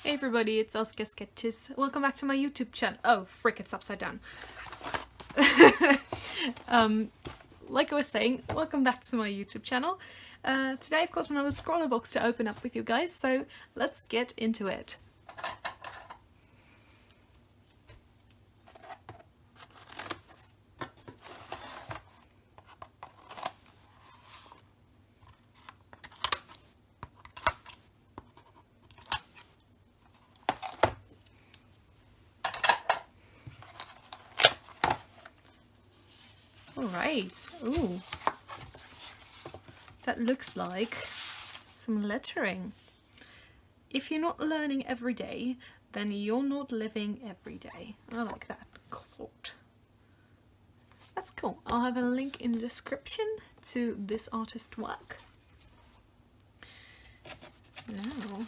Hey everybody, it's SaskiaSketches. Welcome back to my YouTube channel. Oh, frick, it's upside down. Like I was saying, welcome back to my YouTube channel. Today I've got another Scrawlrbox to open up with you guys, so let's get into it. Alright, ooh, that looks like some lettering. If you're not learning every day, then you're not living every day. I like that quote. That's cool. I'll have a link in the description to this artist's work. Now,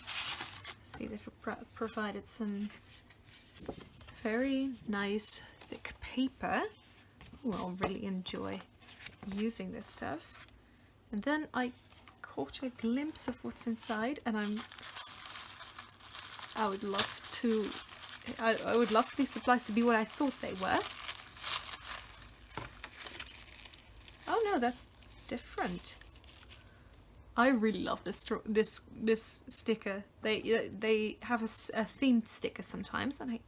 see, they've provided some very nice thick paper. Ooh, I'll really enjoy using this stuff. And then I caught a glimpse of what's inside, and I would love for these supplies to be what I thought they were. Oh no, that's different. I really love this sticker. They have a themed sticker sometimes, and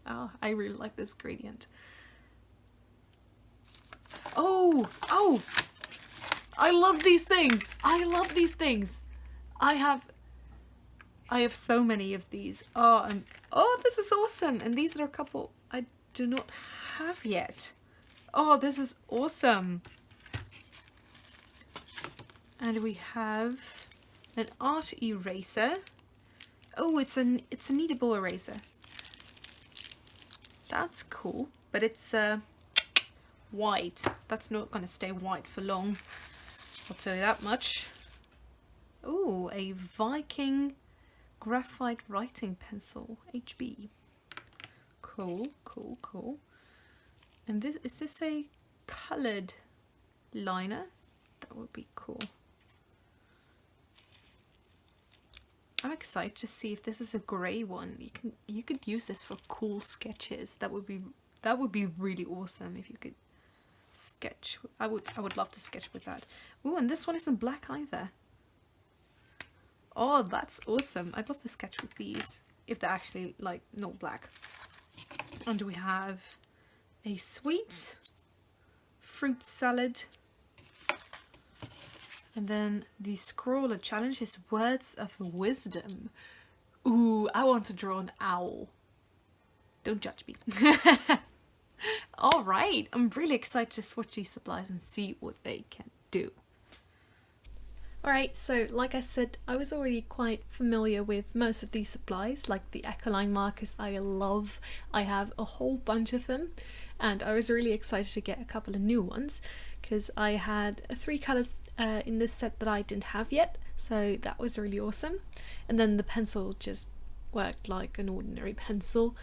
I really like this gradient. Oh! I love these things! I love these things! I have so many of these. Oh, this is awesome! And these are a couple I do not have yet. Oh, this is awesome! And we have an art eraser. Oh, it's a kneadable eraser. That's cool, but it's white. That's not going to stay white for long, I'll tell you that much. Ooh, a Viking graphite writing pencil, HB. Cool, cool, cool. And is this a coloured liner? That would be cool. I'm excited to see if this is a grey one. You could use this for cool sketches. That would be really awesome if you could sketch. I would love to sketch with that. Ooh, and this one isn't black either. Oh, that's awesome. I'd love to sketch with these if they're actually like not black. And we have a sweet fruit salad. And then the Scrawler challenge is words of wisdom. Ooh, I want to draw an owl. Don't judge me. Alright, I'm really excited to swatch these supplies and see what they can do. Alright, so like I said, I was already quite familiar with most of these supplies, like the Echoline markers I love. I have a whole bunch of them, and I was really excited to get a couple of new ones, because I had 3 colours in this set that I didn't have yet, so that was really awesome. And then the pencil just worked like an ordinary pencil,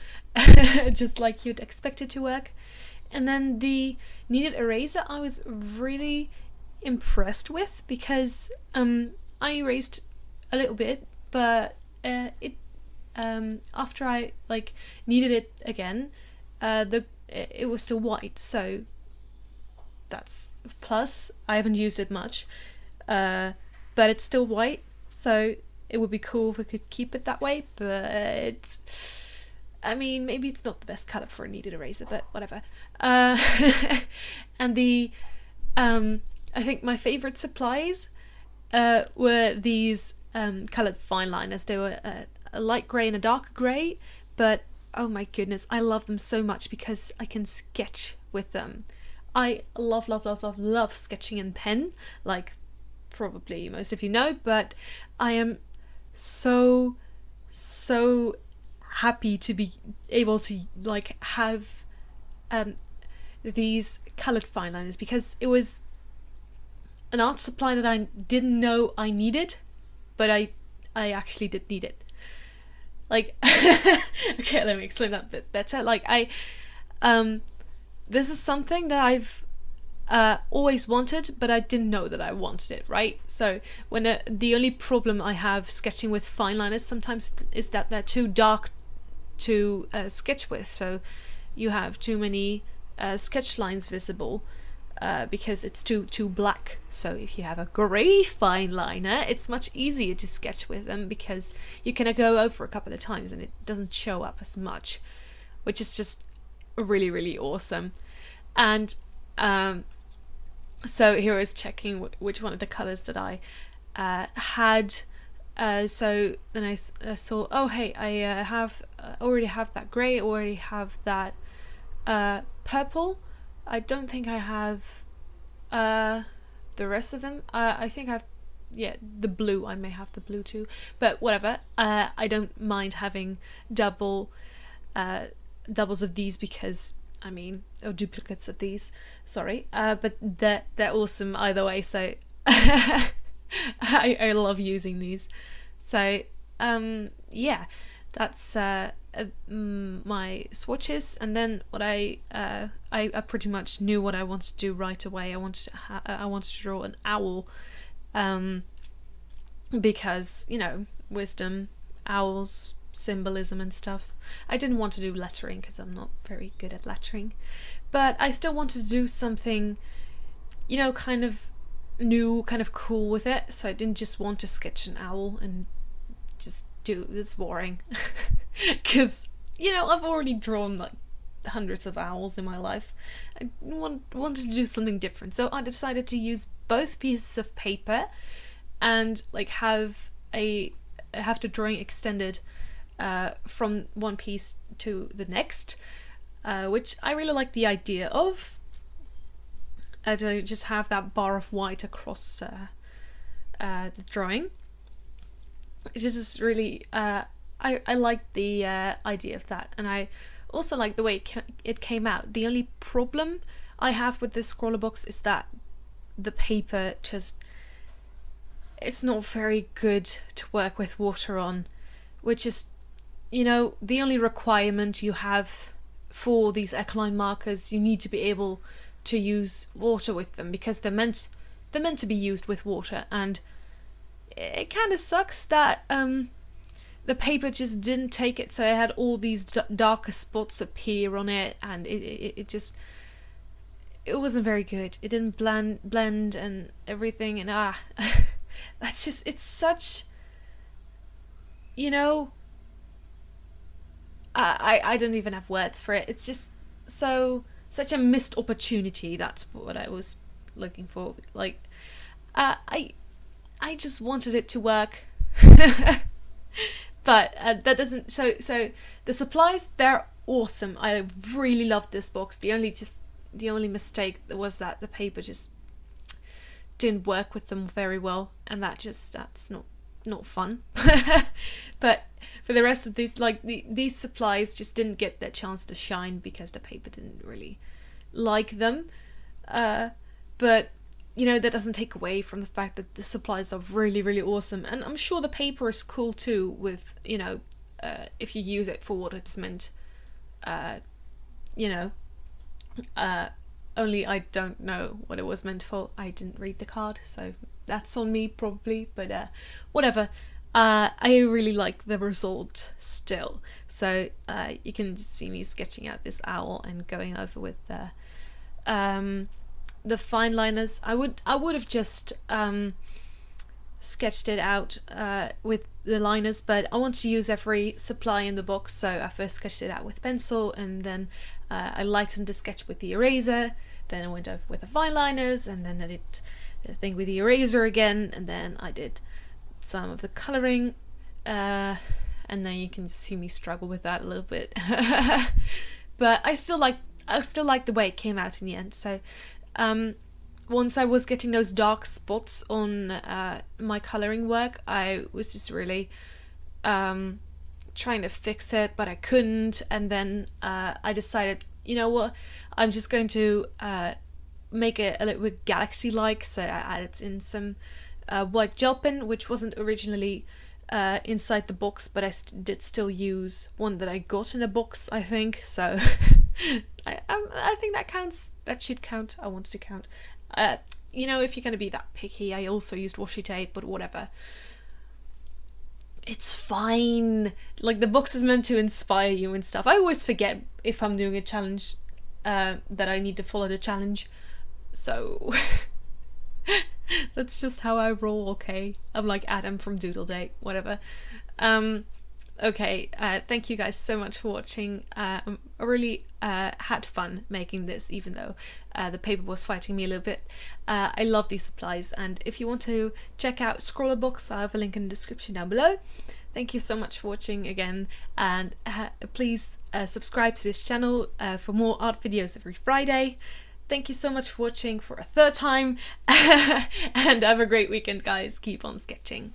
just like you'd expect it to work. And then the kneaded eraser I was really impressed with, because I erased a little bit, but after I like kneaded it again, it was still white, so that's a plus. I haven't used it much, but it's still white, so it would be cool if we could keep it that way, but I mean, maybe it's not the best colour for a kneaded eraser, but whatever. And the I think my favourite supplies were these coloured fine liners. They were a light grey and a dark grey, but oh my goodness, I love them so much because I can sketch with them. I love sketching in pen, like probably most of you know, but I am so happy to be able to like have these coloured fine liners, because it was an art supply that I didn't know I needed, but I actually did need it. Like, okay, let me explain that a bit better. Like this is something that I've always wanted, but I didn't know that I wanted it, right? So when the only problem I have sketching with fine liners sometimes is that they're too dark to sketch with, so you have too many sketch lines visible because it's too black. So if you have a grey fine liner, it's much easier to sketch with them because you can go over a couple of times and it doesn't show up as much, which is just really, really awesome. And so here I was checking which one of the colors that I had. So then I saw, oh hey, I already have that grey, already have that purple. I don't think I have the rest of them. I think I've, yeah, the blue. I may have the blue too, but whatever. I don't mind having doubles of these because, I mean, or duplicates of these. Sorry, but they're awesome either way. So I love using these. So yeah, that's my swatches. And then what I pretty much knew what I wanted to do right away. I wanted to draw an owl, because, you know, wisdom, owls, symbolism and stuff. I didn't want to do lettering because I'm not very good at lettering, but I still wanted to do something, you know, kind of new, kind of cool with it. So I didn't just want to sketch an owl and just do, it's boring because, you know, I've already drawn like hundreds of owls in my life. I wanted to do something different, so I decided to use both pieces of paper and like have the drawing extended from one piece to the next, which I really like the idea of. To just have that bar of white across the drawing. It just is really, I like the idea of that, and I also like the way it came out. The only problem I have with this Scrawlrbox is that the paper just, it's not very good to work with water on, which is, you know, the only requirement you have for these Eckerline markers. You need to be able to use water with them because they're meant to be used with water, and it kind of sucks that the paper just didn't take it, so I had all these darker spots appear on it, and it just, it wasn't very good. It didn't blend and everything, and that's just, it's such, you know, I don't even have words for it. It's just such a missed opportunity. That's what I was looking for. Like, I just wanted it to work, but that doesn't. So the supplies, they're awesome. I really loved this box. The only mistake was that the paper just didn't work with them very well, and that's not fun. But for the rest of these, like these supplies just didn't get their chance to shine because the paper didn't really like them. But you know, that doesn't take away from the fact that the supplies are really, really awesome, and I'm sure the paper is cool too, with, you know, if you use it for what it's meant, you know, only I don't know what it was meant for. I didn't read the card, so that's on me probably, but whatever. I really like the result still, so you can just see me sketching out this owl and going over with the fine liners. I would have just sketched it out with the liners, but I want to use every supply in the box, so I first sketched it out with pencil, and then I lightened the sketch with the eraser, then I went over with the fine liners, and then I did the thing with the eraser again, and then I did some of the colouring, and then you can see me struggle with that a little bit. But I still like the way it came out in the end. So once I was getting those dark spots on my colouring work, I was just really trying to fix it, but I couldn't, and then I decided, you know what, I'm just going to make it a little bit galaxy-like, so I added in some white gel pen, which wasn't originally inside the box, but I did still use one that I got in a box, I think, so I think that counts. That should count. I wanted to count. You know, if you're going to be that picky, I also used washi tape, but whatever. It's fine. Like, the box is meant to inspire you and stuff. I always forget if I'm doing a challenge that I need to follow the challenge. So that's just how I roll, okay? I'm like Adam from Doodle Day, whatever. Okay, thank you guys so much for watching. I really had fun making this, even though the paper was fighting me a little bit. I love these supplies, and if you want to check out Scrawlrbox, I have a link in the description down below. Thank you so much for watching again, and please subscribe to this channel for more art videos every Friday. Thank you so much for watching for a third time, and have a great weekend, guys. Keep on sketching.